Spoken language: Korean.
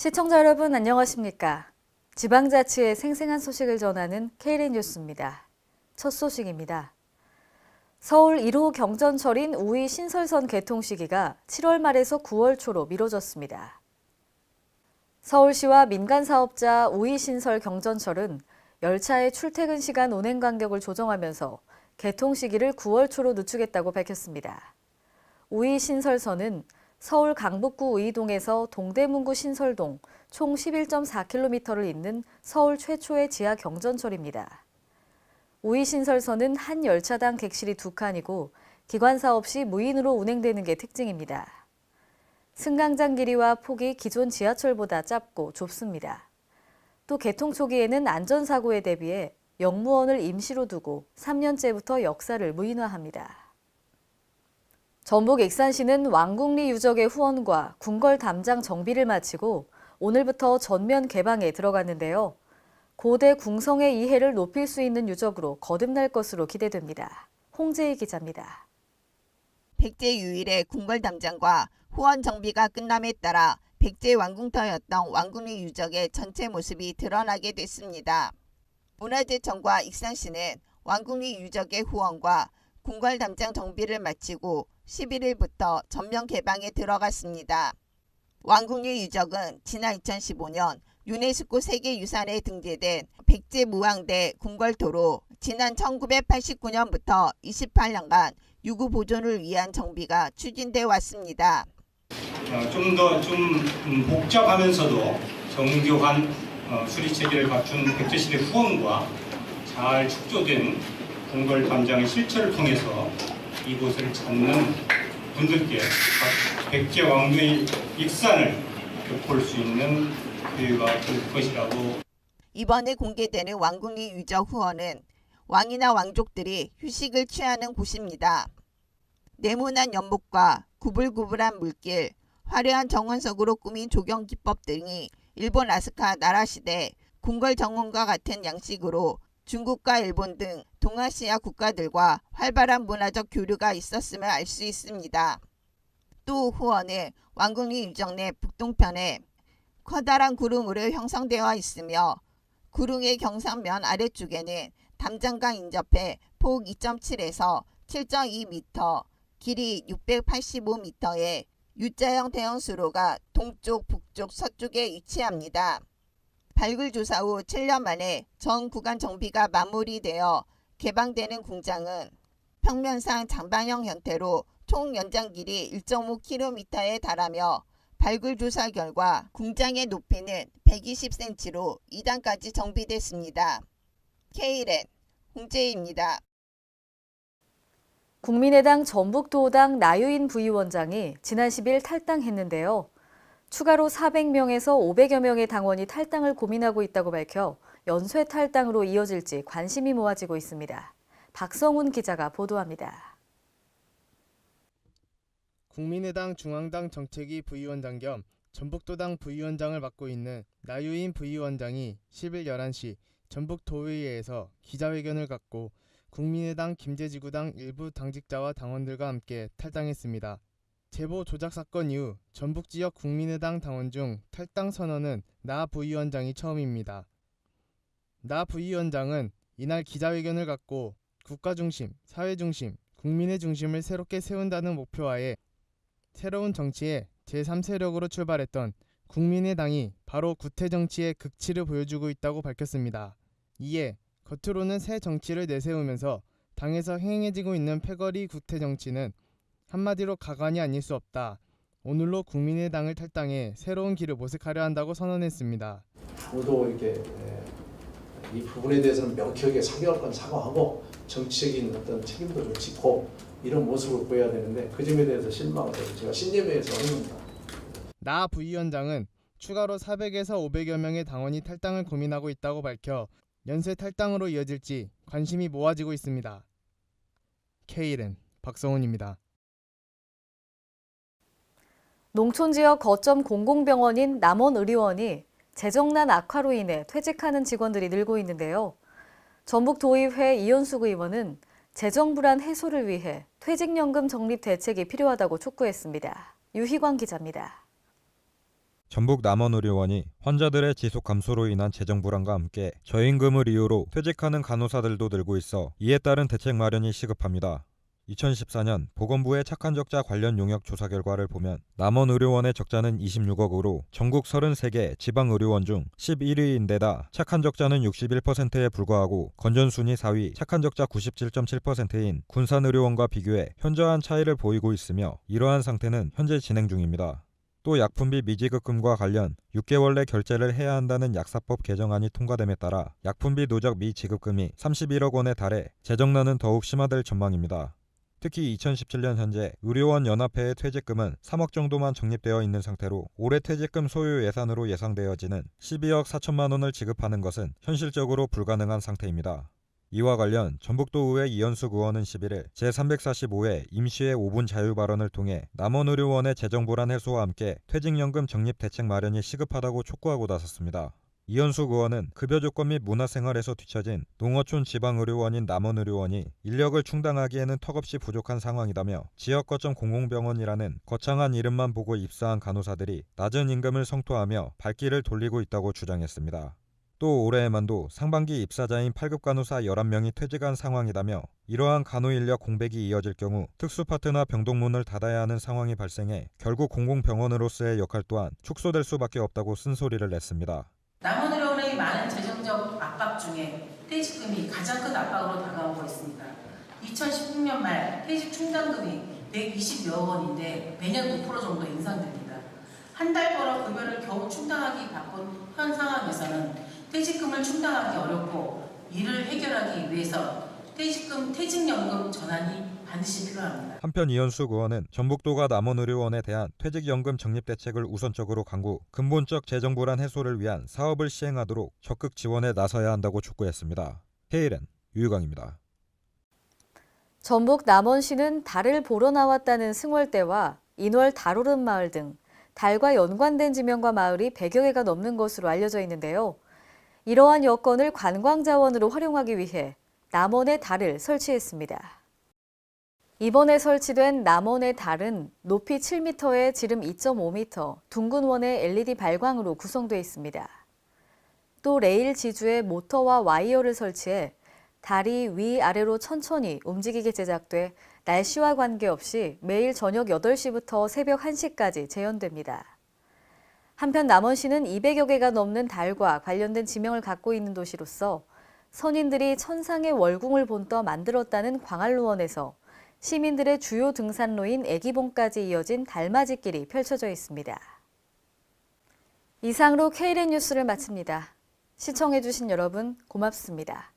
시청자 여러분 안녕하십니까? 지방자치의 생생한 소식을 전하는 KLN 뉴스입니다. 첫 소식입니다. 서울 1호 경전철인 우이 신설선 개통 시기가 7월 말에서 9월 초로 미뤄졌습니다. 서울시와 민간사업자 우이 신설 경전철은 열차의 출퇴근 시간 운행 간격을 조정하면서 개통 시기를 9월 초로 늦추겠다고 밝혔습니다. 우이 신설선은 서울 강북구 의동에서 동대문구 신설동 총 11.4km를 잇는 서울 최초의 지하 경전철입니다. 우이 신설선은 한 열차당 객실이 2칸이고 기관사 없이 무인으로 운행되는 게 특징입니다. 승강장 길이와 폭이 기존 지하철보다 짧고 좁습니다. 또 개통 초기에는 안전사고에 대비해 역무원을 임시로 두고 3년째부터 역사를 무인화합니다. 전북 익산시는 왕궁리 유적의 후원과 궁궐 담장 정비를 마치고 오늘부터 전면 개방에 들어갔는데요. 고대 궁성의 이해를 높일 수 있는 유적으로 거듭날 것으로 기대됩니다. 홍재희 기자입니다. 백제 유일의 궁궐 담장과 후원 정비가 끝남에 따라 백제 왕궁터였던 왕궁리 유적의 전체 모습이 드러나게 됐습니다. 문화재청과 익산시는 왕궁리 유적의 후원과 궁궐 담장 정비를 마치고 11일부터 전면 개방에 들어갔습니다. 왕궁리 유적은 지난 2015년 유네스코 세계유산에 등재된 백제무왕대 궁궐토로 지난 1989년부터 28년간 유구 보존을 위한 정비가 추진돼 왔습니다. 좀 더 복잡하면서도 정교한 수리 체계를 갖춘 백제시대 후원과 잘 축조된 궁궐 담장의 실체를 통해서 이곳을 찾는 분들께 백제 왕궁의 익산을 볼 수 있는 기회가 될 것이라고. 이번에 공개되는 왕궁리 유적 후원은 왕이나 왕족들이 휴식을 취하는 곳입니다. 네모난 연못과 구불구불한 물길, 화려한 정원석으로 꾸민 조경 기법 등이 일본 아스카 나라시대 궁궐 정원과 같은 양식으로 중국과 일본 등 동아시아 국가들과 활발한 문화적 교류가 있었음을 알 수 있습니다. 또 후원은 왕궁리 유적 내 북동편에 커다란 구릉으로 형성되어 있으며 구릉의 경사면 아래쪽에는 담장과 인접해 폭 2.7에서 7.2m, 길이 685m의 U자형 대형 수로가 동쪽, 북쪽, 서쪽에 위치합니다. 발굴 조사 후 7년 만에 전 구간 정비가 마무리되어 개방되는 궁장은 평면상 장방형 형태로 총 연장 길이 1.5km에 달하며 발굴 조사 결과 궁장의 높이는 120cm로 2단까지 정비됐습니다. KLN 홍재희입니다. 국민의당 전북도당 나유인 부위원장이 지난 10일 탈당했는데요. 추가로 400명에서 500여 명의 당원이 탈당을 고민하고 있다고 밝혀 연쇄 탈당으로 이어질지 관심이 모아지고 있습니다. 박성훈 기자가 보도합니다. 국민의당 중앙당 정책위 부위원장 겸 전북도당 부위원장을 맡고 있는 나유인 부위원장이 10일 11시 전북도의회에서 기자회견을 갖고 국민의당 김제지구당 일부 당직자와 당원들과 함께 탈당했습니다. 제보 조작 사건 이후 전북지역 국민의당 당원 중 탈당 선언은 나 부위원장이 처음입니다. 나 부위원장은 이날 기자회견을 갖고 국가중심, 사회중심, 국민의 중심을 새롭게 세운다는 목표하에 새로운 정치의 제3세력으로 출발했던 국민의당이 바로 구태정치의 극치를 보여주고 있다고 밝혔습니다. 이에 겉으로는 새 정치를 내세우면서 당에서 행해지고 있는 패거리 구태정치는 한마디로 가관이 아닐 수 없다. 오늘로 국민의당을 탈당해 새로운 길을 모색하려 한다고 선언했습니다. 모두 이렇게 이 부분에 대해서는 명쾌하게 사과할 사과하고 정치적인 어떤 책임도 좀 짓고 이런 모습을 보여야 되는데 그 점에 대해서 실망을 해서 제가 신념회에서 했습니다. 나 부위원장은 추가로 400에서 500여 명의 당원이 탈당을 고민하고 있다고 밝혀 연쇄 탈당으로 이어질지 관심이 모아지고 있습니다. KLN 박성훈입니다. 농촌지역 거점 공공병원인 남원의료원이 재정난 악화로 인해 퇴직하는 직원들이 늘고 있는데요. 전북도의회 이현숙 의원은 재정 불안 해소를 위해 퇴직연금 적립 대책이 필요하다고 촉구했습니다. 유희광 기자입니다. 전북 남원의료원이 환자들의 지속 감소로 인한 재정 불안과 함께 저임금을 이유로 퇴직하는 간호사들도 늘고 있어 이에 따른 대책 마련이 시급합니다. 2014년 보건부의 착한 적자 관련 용역 조사 결과를 보면 남원의료원의 적자는 26억으로 전국 33개 지방의료원 중 11위인데다 착한 적자는 61%에 불과하고 건전순위 4위 착한 적자 97.7%인 군산의료원과 비교해 현저한 차이를 보이고 있으며 이러한 상태는 현재 진행 중입니다. 또 약품비 미지급금과 관련 6개월 내 결제를 해야 한다는 약사법 개정안이 통과됨에 따라 약품비 누적 미지급금이 31억 원에 달해 재정난은 더욱 심화될 전망입니다. 특히 2017년 현재 의료원 연합회의 퇴직금은 3억 정도만 적립되어 있는 상태로 올해 퇴직금 소요 예산으로 예상되어지는 12억 4천만 원을 지급하는 것은 현실적으로 불가능한 상태입니다. 이와 관련 전북도의회 이현숙 의원은 11일 제345회 임시회 5분 자유 발언을 통해 남원의료원의 재정 불안 해소와 함께 퇴직연금 적립 대책 마련이 시급하다고 촉구하고 나섰습니다. 이현숙 의원은 급여 조건 및 문화생활에서 뒤처진 농어촌 지방의료원인 남원의료원이 인력을 충당하기에는 턱없이 부족한 상황이다며 지역 거점 공공병원이라는 거창한 이름만 보고 입사한 간호사들이 낮은 임금을 성토하며 발길을 돌리고 있다고 주장했습니다. 또 올해에만도 상반기 입사자인 8급 간호사 11명이 퇴직한 상황이다며 이러한 간호인력 공백이 이어질 경우 특수파트나 병동문을 닫아야 하는 상황이 발생해 결국 공공병원으로서의 역할 또한 축소될 수밖에 없다고 쓴소리를 냈습니다. 남원의료원의 많은 재정적 압박 중에 퇴직금이 가장 큰 압박으로 다가오고 있습니다. 2016년 말 퇴직 충당금이 120여 원인데 매년 5% 정도 인상됩니다. 한 달 벌어 급여를 겨우 충당하기 바쁜 현 상황에서는 퇴직금을 충당하기 어렵고 이를 해결하기 위해서 퇴직연금 전환이 반드시 필요합니다. 한편 이현숙 의원은 전북도가 남원의료원에 대한 퇴직연금 적립 대책을 우선적으로 강구, 근본적 재정 불안 해소를 위한 사업을 시행하도록 적극 지원에 나서야 한다고 촉구했습니다. KLN 유유광입니다. 전북 남원시는 달을 보러 나왔다는 승월대와 인월 달 오른 마을 등 달과 연관된 지명과 마을이 100여 개가 넘는 것으로 알려져 있는데요. 이러한 여건을 관광자원으로 활용하기 위해 남원의 달을 설치했습니다. 이번에 설치된 남원의 달은 높이 7m에 지름 2.5m, 둥근 원의 LED 발광으로 구성되어 있습니다. 또 레일 지주에 모터와 와이어를 설치해 달이 위아래로 천천히 움직이게 제작돼 날씨와 관계없이 매일 저녁 8시부터 새벽 1시까지 재현됩니다. 한편 남원시는 200여 개가 넘는 달과 관련된 지명을 갖고 있는 도시로서 선인들이 천상의 월궁을 본떠 만들었다는 광안루원에서 시민들의 주요 등산로인 애기봉까지 이어진 달맞이길이 펼쳐져 있습니다. 이상으로 KLN 뉴스를 마칩니다. 시청해주신 여러분 고맙습니다.